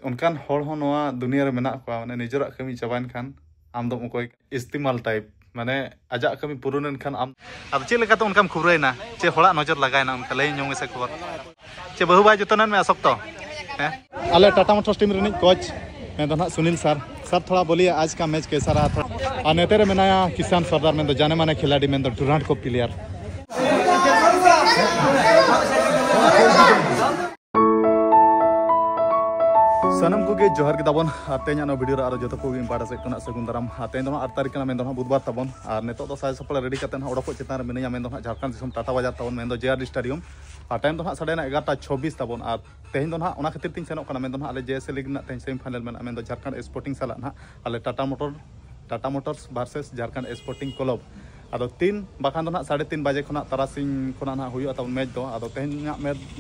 उनकान hall हो नोआ दुनिया रे मेना को माने निजरा कमी चबाइन खान आम दो कोई इस्तेमाल टाइप माने आजा कमी पुरुनन खान आम अब चे लेका तो उनकाम खुबरैना चे होड़ा नजर लगायना उनका लई ñong से खबर चे बहु बाय जतनन में असक तो हैं आले टाटा मोटर्स टीम रे कोच मैं तो ना सुनील सर थोड़ा बोलिए आज का मैच कैसा रहा था और नेते रे मेनाया किसान सरदार में तो जाने माने खिलाड़ी में तो डुरांट को प्लेयर सनम को गे जोहर के ताबन तेना नो वीडियो रे जतो को इम्पार्टेंस कना सगुन दाराम तेन दो 8 तारीख कना में दो बुधवार ताबन और नेतो दो साय सपल रेडी कते ना ओडको चितान रे मेनया में दो झारखंड दिसम टाटा बाजार ताबन में दो जेआर स्टेडियम और टाइम दो ना 11:26 ताबन और तेन दो ना ओना खातिर तीन सेनो कना में दो ना आले जेएस लीग ना तेन सेमीफाइनल में दो झारखंड स्पोर्टिंग साला ना आले Tata Motors versus Jharkhand sporting club आदो 3 बाखान दो ना 3:30 बजे खना तारासिंग खना ना हुयो ताबन मैच दो आदो तेन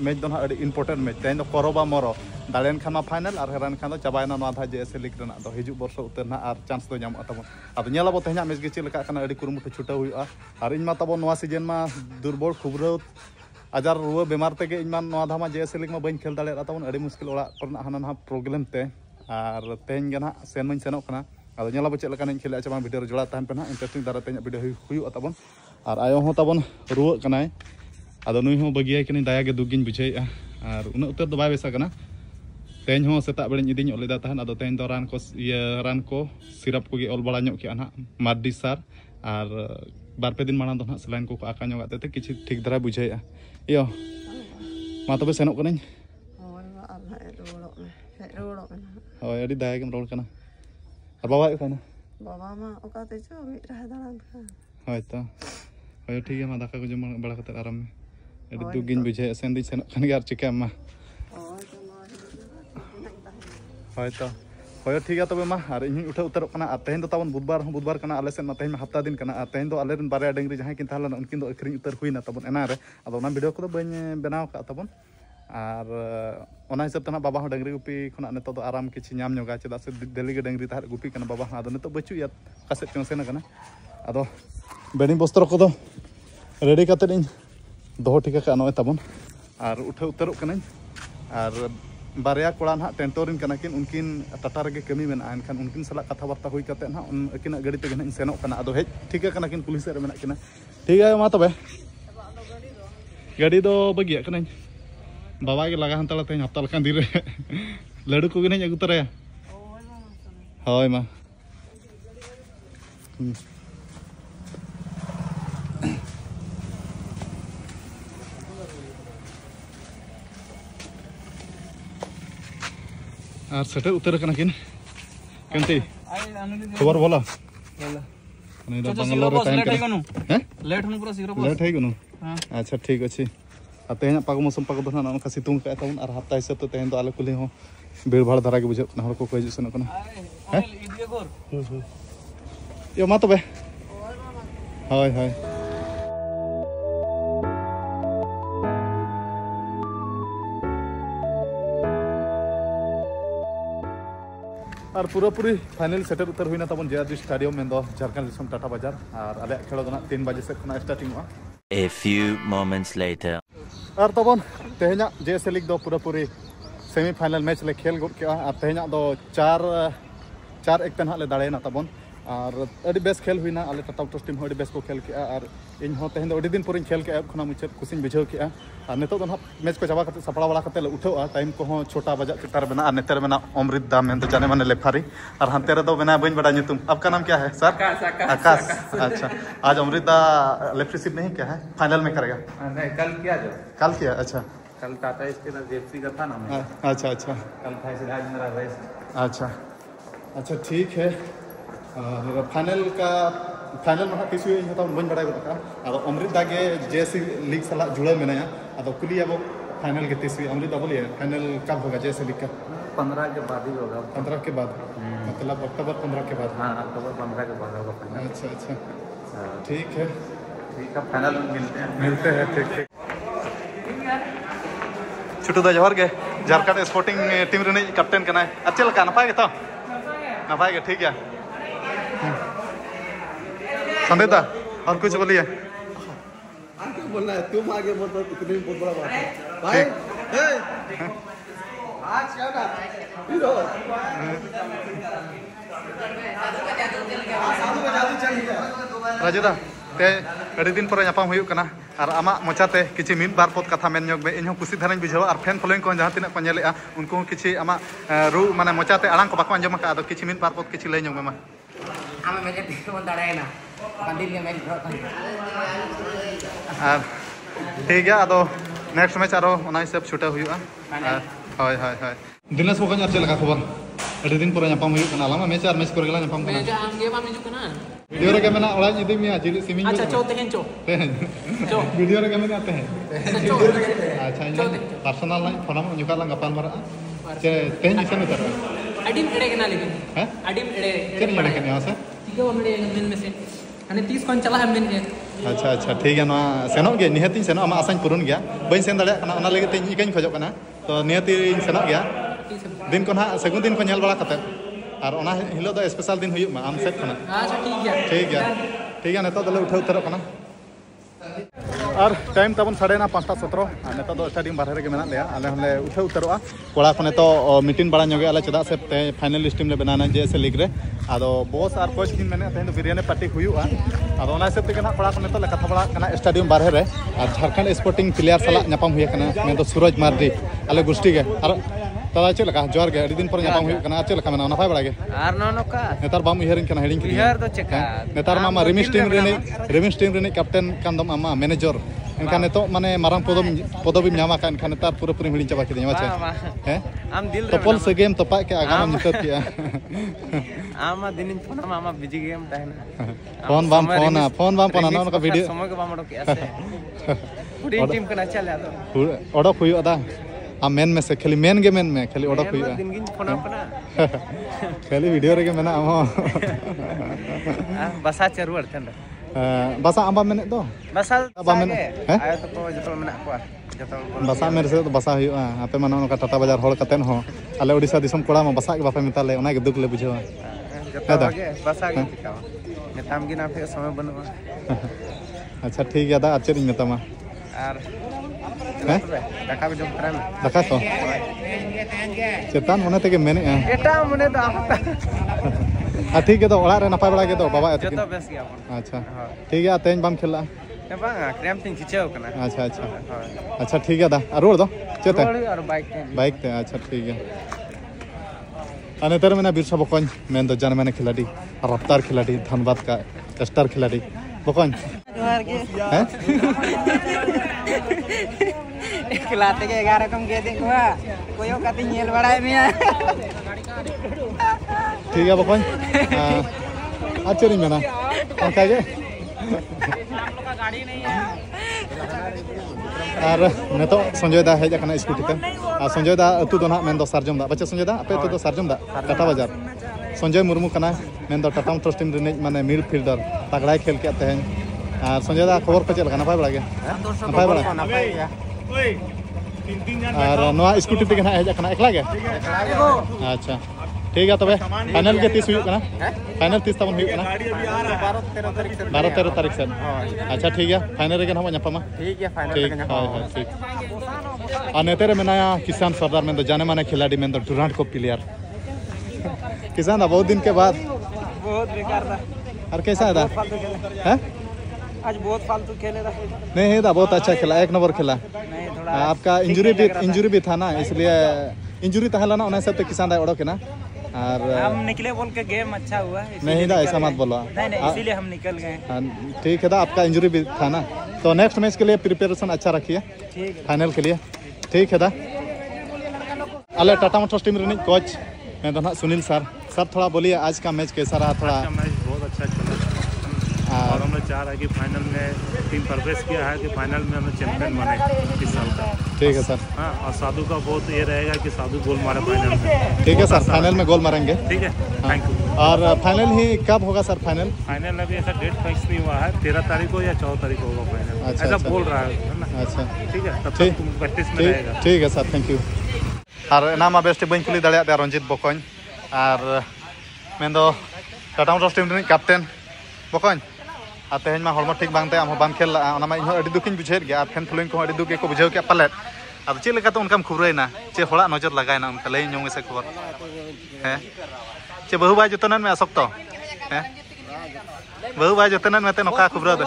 मैच दो ना अडी इंपोर्टेंट मैच तेन दो करोबा मरो दालेन खाना फाइनल और हेरान खाना चाबायना ना था जेएस लीग रेना दो हिजु बर्ष उतर ना और चांस दो जाम ताबन आदो नेलाबो तेना मैच गे चिलका खाना अडी कुरुमुटु छुटा हुयो और इनमा ताबन नवा सीजन मा दुर्बल खुबरो आजार रुआ बेमार तेगे इनमा नवा धामा जेएस लीग मा बइन खेल दाले ताबन अडी मुश्किल ओड़ा करना हाना ना प्रॉब्लम ते और तेन गे ना सेन मन सेनो कना आदो नेलाबो चेल लका खेल अच्छा वीडियो रे जोड़ा तहन पे ना इंटरेस्टिंग दारा तेना वीडियो हुयो ताबन और आयो हो ताबन रुआ कनाय आदो नुई हो बगिया कनी दाया गे दुगिन बुझाइया और उन उतर दो बाय बेसा कना तेन हो सेता बेड़िन इदिन ओलेदा तहन आदो तेन दो रान को सिरप को गे ऑल बड़ा ᱧᱚᱜ किया ना मार्डी सार और बारपे दिन माना दो ना सलाइन को आका ᱧᱚᱜ आते किछि ठीक धरा बुझाइया यो मा तबे सेनोक कनाኝ होय अडी दाया गेम रोल कना और बाबा खाना बाबा मा ओकाते चो मिट रहा दालान खा होय तो होय ठीक है मा दाका को जम बड़ा कते आराम में अडी दुगिन बुझे सेन दी सेन खन यार चिका मा होय तो होय ठीक है तबे मा और इन उठा उतरक कना तेन दो ताबन बुधवार कना आले सेन मा तेन हफ्ता दिन कना तेन दो आले बारे डंगरी जहां किन ताहला उनकिन दो अखरिन उतर हुइना ताबन एना रे आदो ना वीडियो को बन बनाव का ताबन और ओना हिसाब तना बाबा हो डंगरी गुपी खना नेतो दो आराम किछि नाम ᱧᱚᱜᱟ चेदा से दिल्ली गे डंगरी तार गुपी कना बाबा आदो नेतो बचु या कासे चोंसेना कना आदो बेडिंग बस्त्र को दो रेडी कते इन दो ठीक का नय ताबन और उठे उतरक कना और बारिया कोड़ा ना टेंटोरिन कना किन उनकिन टाटा रे कमी मेना एनखान उनकिन सला कथा वार्ता हुई कते ना उनकिन गाड़ी ते गन सेनो कना आदो हेज ठीक कना किन पुलिस रे मेना किना ठीक है मा तबे गाड़ी दो बगिया कना बाबा के लगा हंतला तेन हफ्ता लखान दिन रे लड्डू को नहीं अगु तरया होय मा और सेटर उतर कना किन केंती खबर बोला नहीं तो बंगलोर रे टाइम के हैं लेट हनु पूरा शीघ्र लेट है गनु अच्छा ठीक अछि तेहना पाग मौसम पाग दो ना उनका सितुंग का ताबन और हफ्ता हिसाब तो तेहन तो आले कुली हो भीड़ भाड़ धरा के बुझे हर को हिजु सन कना हैं यो मा तबे हाय हाय और पूरी फाइनल सेटर उतर हुईना ताबन जेआर स्टेडियम में दो झारखंड दिसम टाटा बाजार और आले खेल दो ना 3 बजे से खना स्टार्टिंग हुआ A few moments later और तबन तेहना जेएस लीग दो पूरी सेमीफाइनल मैच ले खेल गुड के और तेहना दो 4-1 तन ले दाड़ेना तबन और अडी बेस खेल हुईना आले टाटा मोटर्स टीम अडी बेस को खेल के और इन हो तेहन दो अडी दिन पुरिन खेल के खना मुचत खुशिन बुझाव के और नेतो दो मैच को चाबा करते सपड़ा बड़ा करते उठावा टाइम को हो छोटा बजा चितार बना और नेतर बना अमृत दाम में तो जाने माने लेफारी और हंते रे दो बना बइन बड़ा नितुम आपका नाम क्या है सर आकाश अच्छा आज अमृत दा लेफ्ट नहीं क्या है फाइनल में करेगा नहीं कल किया अच्छा कल टाटा इसके ना जेएफसी का था ना अच्छा कल था इसलिए आज मेरा रेस्ट अच्छा ठीक है फाइनल में किसी होता बन बड़ा का अब अमृत दागे जेएससी लीग साला जुड़ा मेना अब कुली अब फाइनल के तीसरी अमृत बोलिए फाइनल कब होगा जेएससी लीग का 15 के बाद ही होगा 15 के बाद मतलब अक्टूबर 15 के बाद हाँ अक्टूबर 15 के बाद होगा फाइनल अच्छा ठीक है फाइनल मिलते हैं ठीक छुटू दा जोहर गे झारखंड स्पोर्टिंग टीम रे कैप्टन कना अच्छा लगा नपाय गे तो नपाय गे ठीक है संदेता और कुछ बोलिए बोलना है तुम आगे बोल दो इतनी बहुत बड़ा बात है भाई राजुदा ते अड़ी दिन पर नापाम हुयुक कना और आमा मोचाते किछि मिन बार पद कथा मेन ᱧᱚᱜ ᱵᱮ ᱤᱧ ᱦᱚᱸ ᱠᱩᱥᱤ ᱫᱷᱟᱨᱟᱧ ᱵᱩᱡᱷᱟᱹᱣᱟ ᱟᱨ ᱯᱷᱮᱱ ᱯᱷᱚᱞᱳᱭᱤᱝ ᱠᱚ ᱡᱟᱦᱟᱸ ᱛᱤᱱᱟᱹᱜ ᱠᱚ ᱧᱮᱞᱮᱜᱼᱟ ᱩᱱᱠᱩ ᱦᱚᱸ ᱠᱤछि ᱟᱢᱟᱜ ᱨᱩ ᱢᱟᱱᱮ ᱢᱚᱪᱟᱛᱮ ᱟᱲᱟᱝ ᱠᱚ ᱵᱟᱠᱚ ᱟᱸᱡᱚᱢ ᱟᱠᱟᱫᱟ ᱟᱫᱚ ᱠᱤछि ᱢᱤᱫ ᱵᱟᱨ ᱯᱚᱫ ᱠᱤछि ᱞᱟᱹᱭ ᱧᱚᱜ ᱢᱮ ᱢᱟ ᱟᱢ ᱢᱮᱡᱮ ᱛᱮᱵᱚᱱ ᱫᱟᱲᱮᱭᱟᱱᱟ ᱯᱟᱸᱫᱤᱞ ᱜᱮ ᱢᱮᱪ ᱵᱷᱨᱚ ᱠᱟᱱ ᱟᱨ ᱴᱷᱤक गया ᱟᱫᱚ नेक्स्ट मैच आरो ओना हिसाब छुटा हुयुआ हाय हाय हाय दिनेश बकन आर चलका खबर अड़ी दिन पर नापाम हुयुक कना लामा मैच आर मैच करे गला नापाम कना मेज आम गे बा मेजु कना वीडियो रे कैमरा ओला इदी मिया जिली सिमिंग अच्छा चो तेहन चो चो वीडियो रे कैमरा आते हैं चो अच्छा इन पर्सनल लाइन फोनम नुका ला गपाल मरा जे तेन इसन उतर अडीम एड़े कना लेकिन हैं अडीम एड़े केन एड़े कने आसे तिगो हमरे मेन में से हने 30 कोन चला है मेन अच्छा अच्छा ठीक है ना सेनो गे निहती सेनो आमा आसाइन पुरुन गया बई सेन दाड़े कना ओना लगे तेन इकन खोजो कना तो निहती सेनो गया दिन को ना सेगुन दिन को नेल बड़ा कते और ओना हिलो दो स्पेशल दिन हुयुक मा आम सेट कना अच्छा ठीक है नेता दले उठा उतर कना और टाइम तबन 5:17 और नेता दो स्टेडियम बाहर रे मेना लेया आले हले उठा उतरोआ कोड़ा को नेतो मीटिंग बड़ा ᱧᱚᱜᱮ आले चदा से ते फाइनलिस्ट टीम ले बनाना जेसे लीग रे आदो बॉस और कोच टीम मेने तेन बिरियानी पार्टी हुयुआ आदो ओना से ते कना कोड़ा को नेतो ले कथा बड़ा कना स्टेडियम बाहर रे और झारखंड स्पोर्टिंग प्लेयर सला नापाम हुया कना मैं तो सूरज मार्डी आले गुष्टी के और तदा चल लगा जोर के अड़ी दिन पर नापाम हुया कना चल लगा मेना नाफाय बड़ा के आर नोका नेतार बाम हियरिंग कना हेडिंग हियर तो चेका नेतार मामा रिमिस टीम रे कैप्टन कान दम मामा मैनेजर इनका नेतो माने मारंग पदवी नामा का इनका नेतार पूरा पूरी हिडिंग चबा के माचे हैं आम दिल तो पोल से गेम तो पा के आगाम नितर किया आमा दिन फोन मामा बिजी गेम ताहना फोन बाम फोन ना उनका वीडियो समय के बाम ओडो के आसे पूरी टीम कना चले आदो ओडक हुयो अदा आ मेन में से खाली मेन में खाली ओडक हुयो दिन गिन फोन अपना खाली वीडियो रे के मेना हम बसा चरुवर थंड बसा आंबा मेने दो बसा आंबा मेने आयो तो जतो मेना को जतो बसा मेरे से तो बसा हुयो आपे मानो उनका टाटा बाजार होल कतेन हो आले ओडिसा दिसम कोड़ा में बसा के बापे मिताले ओना के दुख ले बुझवा जतो के बसा के चिकावा नेताम गिन आपे समय बनवा अच्छा ठीक है दा आचर इन मेतामा आर हैं दाका भी जम कराम दाका को चेतन मने ते के मेने एटा मने तो आपता ठीक है तो ओड़ा रे नपाय बड़ा के तो बाबा जतो बेस गया अपन अच्छा ठीक है तेन बाम खेला ए बांगा क्रेम तिन खिचेव कना अच्छा ठीक है दा रोड दो चेते और बाइक ते अच्छा ठीक है अनेतर में बिरसा बकन मेन दो जान मैंने खिलाड़ी रफ्तार खिलाड़ी धनबाद का स्टार खिलाड़ी बकन जोहार के हैं खिलाते के 11 कम के देखवा कोयो काती नेल बड़ाय मिया ठीक है बकन आचरी में ना अंका के गाड़ी नहीं है और नेतो संजय दा हेज कना स्कूटी ते और संजय दा अतु दो ना मेन दो सरजम दा बच्चा संजय दा आपे तो सरजम दा टाटा बाजार संजय मुर्मू कना मेन दो टाटा मोटर्स टीम रे माने मिडफील्डर तगड़ा खेल के तेन और संजय दा खबर पे चल कना नापाय बड़ा के नापाय बड़ा और नवा स्कूटी ते कना हेज कना एकला के अच्छा ठीक है तबे फाइनल के 30 हुई कना फाइनल 30 तबन हुई कना 12-13 तारीख से अच्छा ठीक है फाइनल रे हम नपामा ठीक है फाइनल ठीक ठीक और नेते रे मेनाया किसान सरदार में तो जाने माने खिलाड़ी में तो डुरांट को प्लेयर किसान दा बहुत दिन के बाद बहुत बेकार था और कैसा था हैं आज बहुत फालतू खेले था नहीं है दा बहुत अच्छा खेला एक नंबर खेला नहीं थोड़ा आपका इंजरी भी था ना इसलिए इंजरी था ना उन्हें सब तो किसान दा ओडो के ना और हम निकले बोल के गेम अच्छा हुआ नहीं था ऐसा मत बोलो नहीं इसीलिए हम निकल गए ठीक है दा आपका इंजरी भी था ना तो नेक्स्ट मैच के लिए प्रिपरेशन अच्छा रखिए ठीक है फाइनल के लिए ठीक है दा अले टाटा मोटर्स टीम रे कोच मैं तो ना सुनील सर थोड़ा बोलिए आज का मैच कैसा रहा थोड़ा मैच बहुत अच्छा चला और हम लोग चाह रहे हैं कि फाइनल में टीम प्रोग्रेस किया है कि फाइनल में हम चैंपियन बने इस साल का ठीक है सर हाँ और साधु का बहुत ये रहेगा कि साधु गोल मारे फाइनल में ठीक है सर फाइनल में गोल मारेंगे ठीक है थैंक यू और फाइनल ही कब होगा सर फाइनल अभी ऐसा डेट फिक्स नहीं हुआ है 13 तारीख को या 14 तारीख को होगा फाइनल ऐसा बोल रहा है ना अच्छा ठीक है तब तक प्रैक्टिस में रहेगा ठीक है सर थैंक यू और नामा बेस्ट बन कुली दाड़ा रंजित बकन और मैं टाटा मोटर्स टीम कैप्टन बकन और तेज में हड़म ठीक बांगते आम बाम खेल इन दुखी बुझे गया फैन फॉलोइंग को दुख को बुझे के पाले अब चे लेका तो उनका खुबरना चे हड़ा नजर लगाना उनका लई ᱧᱚᱜ से खबर हैं चे बहु बाय जतन में असक्त हैं बहु बाय जतन में नौका खुबर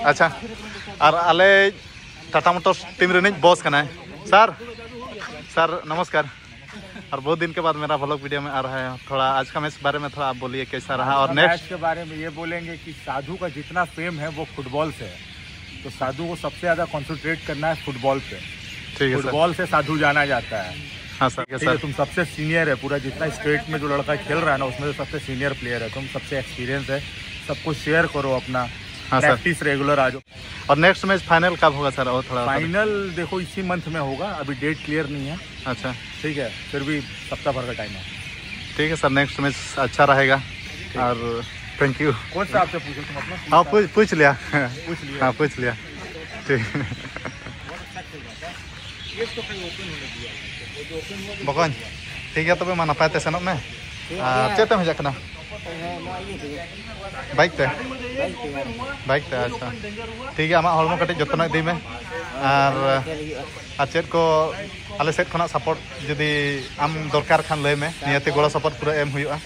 अच्छा और आले टाटा मोटर्स टीम रे बॉस कना सर सर नमस्कार और बहुत दिन के बाद मेरा व्लॉग वीडियो में आ रहा है थोड़ा आज का मैच बारे में थोड़ा आप बोलिए कैसा रहा और नेक्स्ट के बारे में ये बोलेंगे कि साधु का जितना फेम है वो फुटबॉल से है तो साधु को सबसे ज़्यादा कंसंट्रेट करना है फुटबॉल पे ठीक है फुटबॉल से साधु जाना जाता है हाँ सर ठीक है तुम सबसे सीनियर है पूरा जितना स्टेट में जो लड़का खेल रहा है ना उसमें से सबसे सीनियर प्लेयर है तुम सबसे एक्सपीरियंस है सबको शेयर करो अपना हाँ सर प्रैक्टिस रेगुलर आ जाओ और नेक्स्ट मैच फाइनल कब होगा सर और थोड़ा फाइनल देखो इसी मंथ में होगा अभी डेट क्लियर नहीं है अच्छा ठीक है फिर भी सप्ताह भर का टाइम है ठीक है सर नेक्स्ट मैच अच्छा रहेगा और थैंक यू कौन सा आपसे पूछो तुम अपना हाँ पूछ लिया लिया हाँ पूछ लिया ठीक बकन ठीक है तब मा नपायते सेनोग में चेतम हजना बाइक ते अच्छा ठीक है आमा हड़मो कटे जतन इदी में और चेत को आले सेट खना सपोर्ट जुदी आम दरकार खान लय में नियते गड़ो सपोर्ट पूरा एम हुआ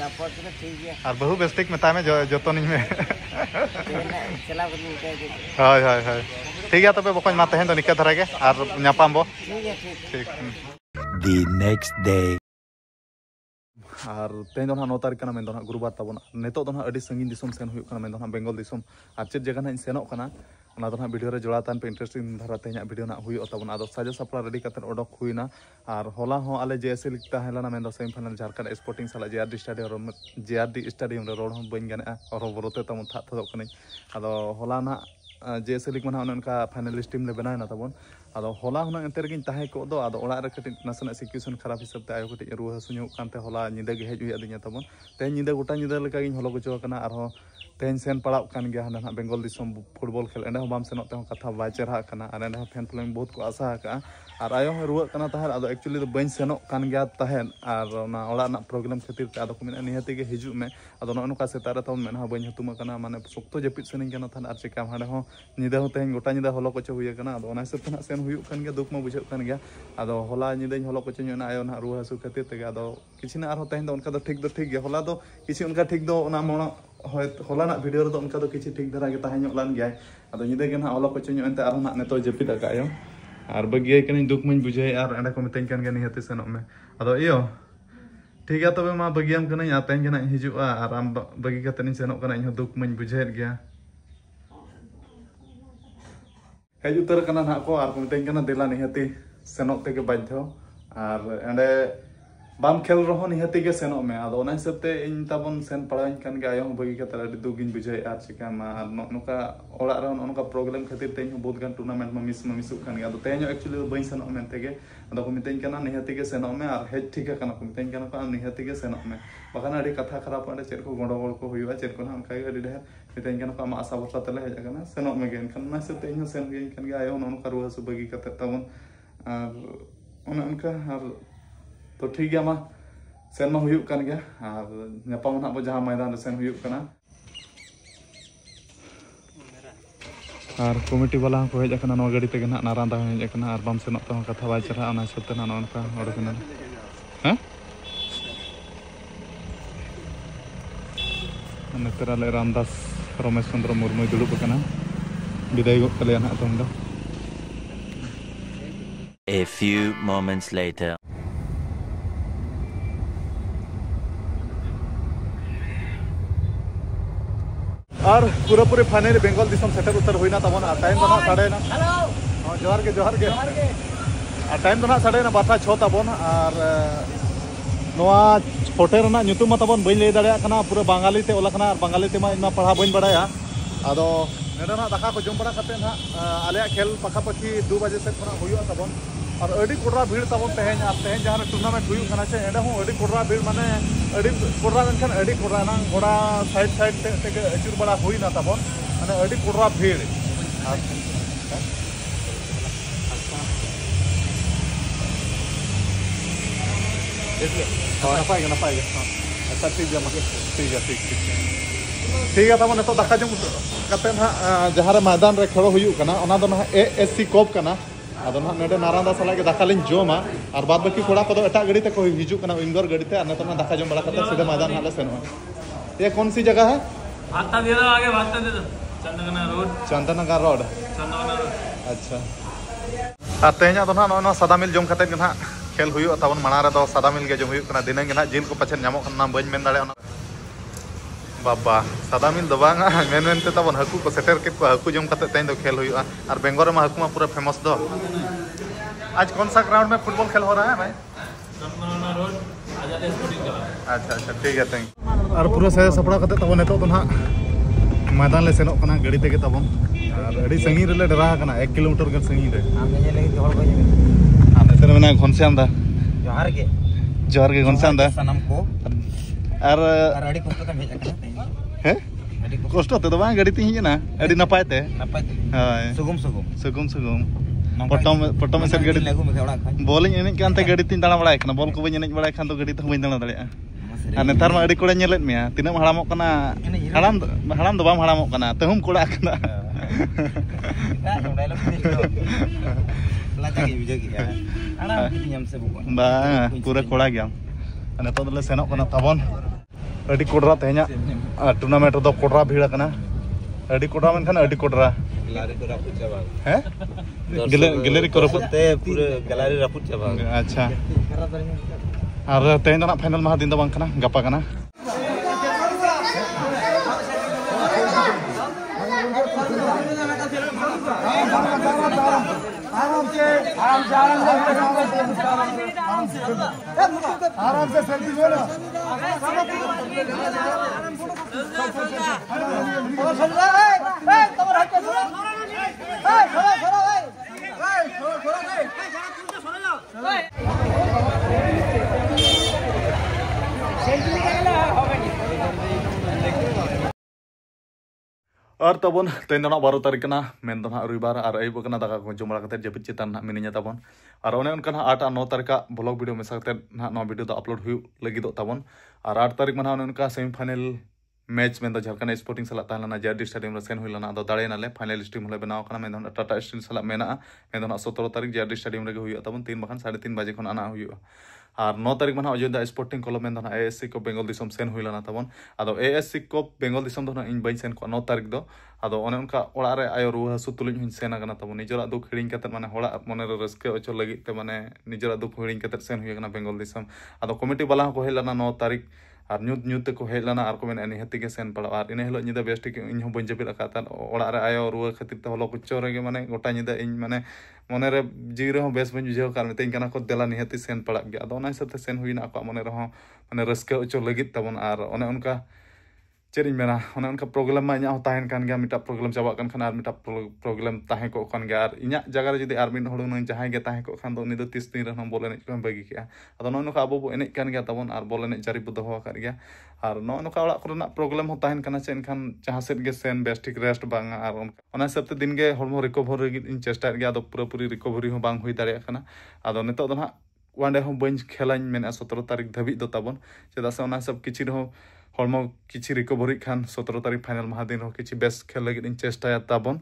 और बहु बेस्टिक मेता में जतन में हाय हाय हाय ठीक है तब बकन मा तहेन तो निका धरा के और नापाम बो ठीक The next day. और तेज दो 9 तारीख मेन दो गुरुबार तब नितो दो अड़ी संगीन दिसम सेन हुई मेन दो बेंगल दिसम और चेत जगह ना सेनों वीडियो रे जोड़ा तान पे इंटरेस्टिंग धारा तेज वीडियो ना हुई तब आदो साजा सपड़ा रेडी करते ओडक हुईना और होला हो आले जेएसए लिखता है मेन दो सेमीफाइनल झारखंड स्पोर्टिंग साला जेआरडी स्टेडियम रे रोड बन गने और बोलते तब था थदकनी आदो होला ना जेएसए लिख मना उनका फाइनलिस्ट टीम ले बनाना तबन आदो होला हुना एंते रेगिन ताहे को दो आदो ओड़ा रे कटी नासना सिचुएशन खराब हिसाब ते आयो कटी रुवा हसुñu कानते होला निदा गे हेज हुई अदिया तबन ते निदा गोटा निदा लेका गिन हलो गचो कना और हो तेन सेन पड़ाव कान गया हना बेंगल दिसम फुटबॉल खेल एंडे बाम सेनों ते कथा बाय चेहरा कना और एंडे फैन फॉलोइंग बहुत को आशा का और आयो रुवा कना ताहे आदो एक्चुअली दो बइन सेनों कान गया ताहे और ना ओड़ा ना प्रोग्राम खातिर ते आदो को मेना निहति गे हिजु में आदो ननुका सेतारे तब मेना बइन हतुमा कना माने सोक्तो जपित सेनिन कना थान आर चिका हाडे हो निदा हो तेन गोटा निदा हलो गचो हुई कना आदो ओना हिसाब तना सेन हुई कान गया दुख में बुझे कान गया आदो होला निदा हलो गचो ना आयो ना रुवा हसु खातिर ते आदो किछि ना आरो तेन दो उनका दो ठीक गया होला दो किछि उनका ठीक दो ओना मोना होला ना वीडियो रे दो उनका दो किछि ठीक धरा गे ताहे ᱧᱚᱜ लान गया आदो निदा गे ना हलो गचो एंते आरो ना नेतो जपित आकायो और बगिए कनी दुख में बुझे और एंडे को मितन कान गे निहति सेनों में आदो इयो ठीक है तबे मा बगियाम कना आतेन गे ना हिजुआ और आम बगी कतनी सेनों कना इन दुख में बुझे गया हेज उतर कना ना को और मितन कना देला निहति सेनों ते के बाध्य और एंडे बाम खेल रहो निहति के सेनों में आदो ओना हिसाब ते इन तबन सेन पड़ाइन कान गे आयो बगी कत अडी दुगिन बुझे और चिका मा नुका ओड़ा रे नुका प्रॉब्लम खातिर ते बहुत गान टूर्नामेंट में मिस कान गे आदो तेन एक्चुअली बइन सेनों में ते गे आदो को मितन कना निहति के सेनों में और हेज ठीक कना को मितन कना को निहति के सेनों में बखान अडी कथा खराब अंडे चेर को गंडगोल को हुआ चेर को उनका गे अडी ढेर मितन कना को आशा भरसा तले हेज कना सेनों में गे एनखान ना हिसाब ते इन सेन गे कान गे आयो नुका रुवा सु बगी कत तबन और उनका तो ठीक गया मा सेन मा हुयुक कान गया और नेपाम ना बो जहां मैदान सेन हुयुक कना और कमिटी वाला को हेज कना नो गाड़ी ते ना नारांदा हेज कना और बाम सेन तो कथा बाय चरा ओना सत्य ना उनका और कना हैं नेतरा ले रामदास रमेश चंद्र मुर्मू दुड़ुब कना विदाय गो कले ना तुम दो A few moments later. और पूरा पूरे फाइनल बेंगल दिसम सेटल उतर होइना तबन टाइम तो ना साढ़े ना जोहार के और टाइम तो ना साढ़े ना 12:06 तबन और नोआ फोटे रना ᱧᱩᱛᱩᱢ तबन बइन लay दाड़े कना पूरा बंगाली ते ओला कना और बंगाली ते मा इना पढ़ा बइन बड़ाया आदो नेडा ना दाका को जम बड़ा करते ना आले खेल पखा पखी 2 बजे से खना हुआ तबन और अड़ी कोडरा भीड़ तबन तेहें और तेहें जहां टूर्नामेंट हुई खाना से एडा हो अड़ी कोडरा भीड़ माने अड़ी कोडरा नखन अड़ी कोडरा ना घोड़ा साइड ते अचुर बड़ा हुई ना तबन माने अड़ी कोडरा भीड़ नपाय अच्छा ठीक है ठीक ठीक है तब नितो दाका जम कते ना जहाँ रे मैदान रे खेलो हुयु कना ओना दो ना ASC कोप कना आदो ना नेडे नारायण साला के दाका लिन जोमा और बाद बाकी कोड़ा को एटा गाड़ी ते को हिजु कना इंदौर गाड़ी ते नितो ना दाका जम बड़ा कते सीधे मैदान हाले सेनो। ये कौन सी जगह है? भाता दे दो आगे भाता दे दो चंदनगर रोड। अच्छा तेना दो ना सादा मिल जम कते ना खेल हुयु तबन मना रे दो सादा मिल के जम हुयु कना दिने ना जिन को पछन नामो कना बइन मेन दाड़े बाबा सादा मिल दो बांगा मेन मेन ते तबन हकु को सेटर के हकु जम कते तेन दो खेल हुयु और बेंगोर में हकु में पूरा फेमस दो। आज कौन सा ग्राउंड में फुटबॉल खेल हो रहा है भाई? अच्छा अच्छा ठीक है थैंक और पूरा से सपड़ा कते तबन नेतो तो ना मैदान ले सेनो कना गाड़ी तेगे तबन और अड़ी संगी रे डरा कना 1 किलोमीटर गन संगी रे आमने लगे हड़ को आने से मना घनसे आंदा जोहार के घनसे आंदा सनम को और अड़ी को तो भेज करना हैं कष्ट ते दो बांग गाड़ी ती हिना अड़ी नपाय ते हाय सुगम पटम से गाड़ी लागू में खड़ा खान बॉल एने कानते गाड़ी तीन दाना बड़ा खान बॉल को बइन एने बड़ा खान तो गाड़ी तो बइन दाना दाड़े आ नेतार मा अड़ी कोड़ा नेलेत मिया तिना हड़ामो कना हड़ाम दो बाम हड़ामो कना तहुम कोड़ा कना बा पूरा कोड़ा गया नेतो दले सेनो कना तबन अड़ी कोडरा तेना टूर्नामेंट दो कोडरा भीड़ कना अड़ी कोडरा मन खान अड़ी कोडरा हैं गैलरी को रपुते पूरे गैलरी रपुत चाबा। अच्छा और तेन ना फाइनल महा दिन दो बांग कना गपा कना आराम से सेल्फी लो ना और तबन तेन 12 तारीख ना मेन दो रविवार और अयुब कना दाका को जम बड़ा जपित चितान ना मिनिया तबन और ओने उनका 8 और 9 तारीख का ब्लॉग वीडियो में सकते ना नो वीडियो तो अपलोड हुई लगी तबन और 8 तारीख में उनका सेमीफाइनल मैच में झारखंड स्पोर्टिंग सला तहलना जेआरडी स्टेडियम रे सेन हुइलना अदो दाड़ेनाले फाइनल टीम हले बनाव कना में टाटा स्टील सला मेना में 17 तारीख जेआरडी स्टेडियम रे हुई तबन 3 बखन 3:30 बजे खन आना हुई और 9 तारीख में अयोध्या स्पोर्टिंग क्लब में ASC को बेंगल दिसम सेन हुइलना तबन अदो ASC को बेंगल दिसम दो इन बइन सेन को 9 तारीख दो अदो ओने उनका ओड़ा रे आयो रुवा हसु तुलिन हुइन सेन आगना तबन निजरा दुख हिड़िंग कते माने होड़ा मने रे रस्के ओचो लगी ते माने निजरा दुख हिड़िंग कते सेन हुइ आगना बेंगल दिसम अदो कमिटी वाला को हेलना 9 तारीख और न्यूत को हेलना और को मेन निहति के सेन पड़ा और इन हिलो निदा बेस्टिक इन हो बन जपिल अकाता ओड़ा रे आयो रुवा खातिर ते हलो कुचो रे माने गोटा निदा इन माने मने रे जीव रे हो बेस बन बुझेव कार मितेन कना को देला निहति सेन पड़ा गया अदो ओना हिसाब ते सेन हुइना को मने रे हो माने रस्के ओचो लगित तबन और ओने उनका चेरिन मेना ओने उनका प्रॉब्लम मा इना ताहेन कान गया मिटा प्रॉब्लम चाबा कान खान और मिटा प्रॉब्लम ताहे को कान गया और इना जगह रे जदी आर मिन होड़ न जहां गे ताहे को खान दो नि दो 30 दिन रे हम बोल एने को बगी किया अदो नो नुका अबो एने कान गया तबन और बोल एने जारी बुद हो कर गया और नो नुका ओड़ा करना प्रॉब्लम हो ताहेन काना चेन खान जहां सेट गे सेन बेस्टिक रेस्ट बांगा और ओना सबते दिन गे हरमो रिकवर इन चेष्टा गया अदो पूरा पूरी रिकवरी हो बांग हुई दाड़े खाना अदो नितो दो ना वांडे हो बन खेलाइन मेन 17 तारीख धबी दो तबन चेदा से ओना सब किछि हो हरमो किछि रिकवरी खान 17 तारीख फाइनल महा दिन हो किछि बेस खेल लगी इन चेष्टा तबन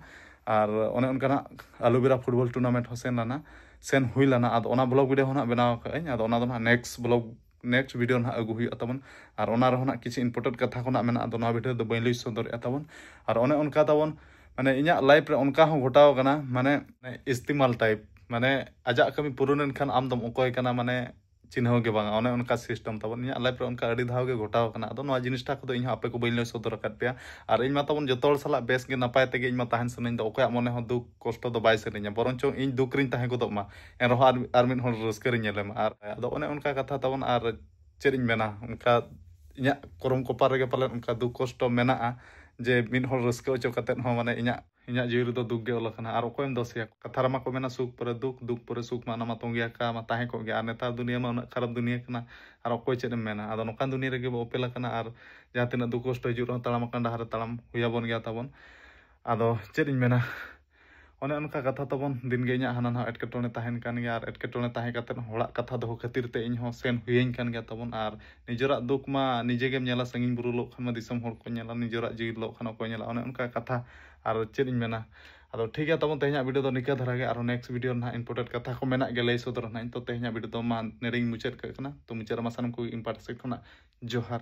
और ओने उनका आलुबेरा फुटबॉल टूर्नामेंट हो सेन लाना सेन हुई लाना अदो ओना ब्लॉग वीडियो होना बनाव काइन अदो ओना दो ना नेक्स्ट वीडियो ना अगु हुई तबन और ओना रे होना किछि इंपोर्टेंट कथा कोना मेना अदो ना वीडियो दो बइन लई सदर तबन और ओने उनका तबन माने इना लाइफ रे उनका हो घटाव कना माने इस्तेमाल टाइप माने आजा कमी पुरुनन खान आम दम ओकोय कना माने चिन्ह के बांगा ओने उनका सिस्टम तबन इना लाइफ रे उनका अड़ी धाव के घटाव कना अदो नवा जिनिसटा को इन आपे को बइन लई सदर कर पे और इन मा तबन जतोल सला बेस के नपाय तेगे इन मा ताहन सनइन दो ओकोय मने हो दुख कष्ट दो बाय सनिया बरंचो इन दुख रिन ताहे गोदो मा एन रहो आर मिन होर रस्कर नेलेमा और अदो ओने उनका कथा तबन और चेरिन मेना उनका इना करम कोपार रे पाले उनका दुख कष्ट मेना जे मिन होर रस्कर ओचो कते हो माने इना जीव दो दुख गे ओलखना और कोयम दोसिया कथा रमा को मेना सुख पर दुख दुख पर सुख मा मा तोंगिया का मा ताहे को गया नेता दुनिया मा खराब दुनिया कना और कोई चेदम मेना अदो नोकान दुनिया रे गे ओपेला कना और जहां तिना दुख कष्ट हिजु रह तड़ाम कान डहार तड़ाम हुया बन गया तबन अदो चेदिन मेना ᱚᱱᱮ ᱚᱱᱠᱟ ᱠᱟᱛᱷᱟ ᱛᱟᱵᱚᱱ ᱫᱤᱱᱜᱮ ᱤᱧᱟᱹᱜ ᱦᱟᱱᱟ ᱱᱟᱣᱟ ᱮᱴᱠᱮᱴᱚᱬᱮ ᱛᱟᱦᱮᱱ ᱠᱟᱱ ᱜᱮᱭᱟ ᱟᱨ ᱮᱴᱠᱮᱴᱚᱬᱮ ᱛᱟᱦᱮᱸ ᱠᱟᱛᱮᱫ ᱦᱚᱲᱟᱜ ᱠᱟᱛᱷᱟ ᱫᱚᱦᱚ ᱠᱷᱟᱹᱛᱤᱨ ᱛᱮ ᱤᱧᱦᱚᱸ ᱥᱮᱱ ᱦᱩᱭᱟᱹᱧ ᱠᱟᱱ ᱜᱮᱭᱟ ᱛᱟᱵᱚᱱ ᱟᱨ ᱱᱤᱡᱮᱨᱟᱜ ᱫᱩᱠ ᱢᱟ ᱱᱤᱡᱮ ᱜᱮᱢ ᱧᱮᱞᱟ ᱥᱟᱺᱜᱤᱧ ᱵᱩᱨᱩ ᱞᱚᱜ ᱠᱷᱟᱱ ᱢᱟ ᱫᱤᱥᱚᱢ ᱦᱚᱲ ᱠᱚ ᱧᱮᱞᱟ ᱱᱤᱡᱮᱨᱟᱜ ᱡᱤᱣᱤ ᱞᱚᱜ ᱠᱷᱟᱱ ᱚᱠᱚᱭ ᱧᱮᱞᱟ ᱚᱱᱮ ᱚᱱᱠᱟ ᱠᱟᱛᱷᱟ ᱟᱨ ᱪᱮᱫ ᱤᱧ ᱢᱮᱱᱟ ᱟᱫᱚ ᱴᱷᱤक ᱜᱮᱭᱟ ᱛᱟᱵᱚᱱ ᱛᱮᱦᱮᱧᱟᱜ ᱵᱷᱤᱰᱤᱭᱳ ᱫᱚ ᱱᱤᱠᱟᱹ ᱫᱷᱟᱨᱟ ᱜᱮ ᱟᱨ ᱱᱮᱠᱥᱴ ᱵᱷᱤᱰᱤᱭᱳ ᱨᱮ ᱤᱢᱯᱚᱨᱴᱮᱱᱴ ᱠᱟᱛᱷᱟ ᱠᱚ ᱢᱮᱱᱟᱜ ᱜᱮ ᱞᱟᱹᱭ ᱥᱚᱫᱚᱨ ᱱᱟᱹᱧ ᱛᱚ ᱛᱮᱦᱮᱧᱟᱜ ᱵᱷᱤᱰᱤᱭᱳ ᱫᱚ ᱢᱟ ᱱᱮᱨᱮᱧ ᱢᱩᱪᱟᱹᱫ ᱠᱟᱜ ᱠᱟᱱᱟ ᱛᱚ ᱢᱩᱪᱟᱹᱫ ᱨᱮᱢᱟ ᱥᱟᱱᱟᱢ ᱠᱚ ᱤᱧ ᱯᱟᱦᱴᱟ ᱥᱮᱫ ᱠᱷᱚᱱᱟᱜ ᱡᱚᱦᱟᱨ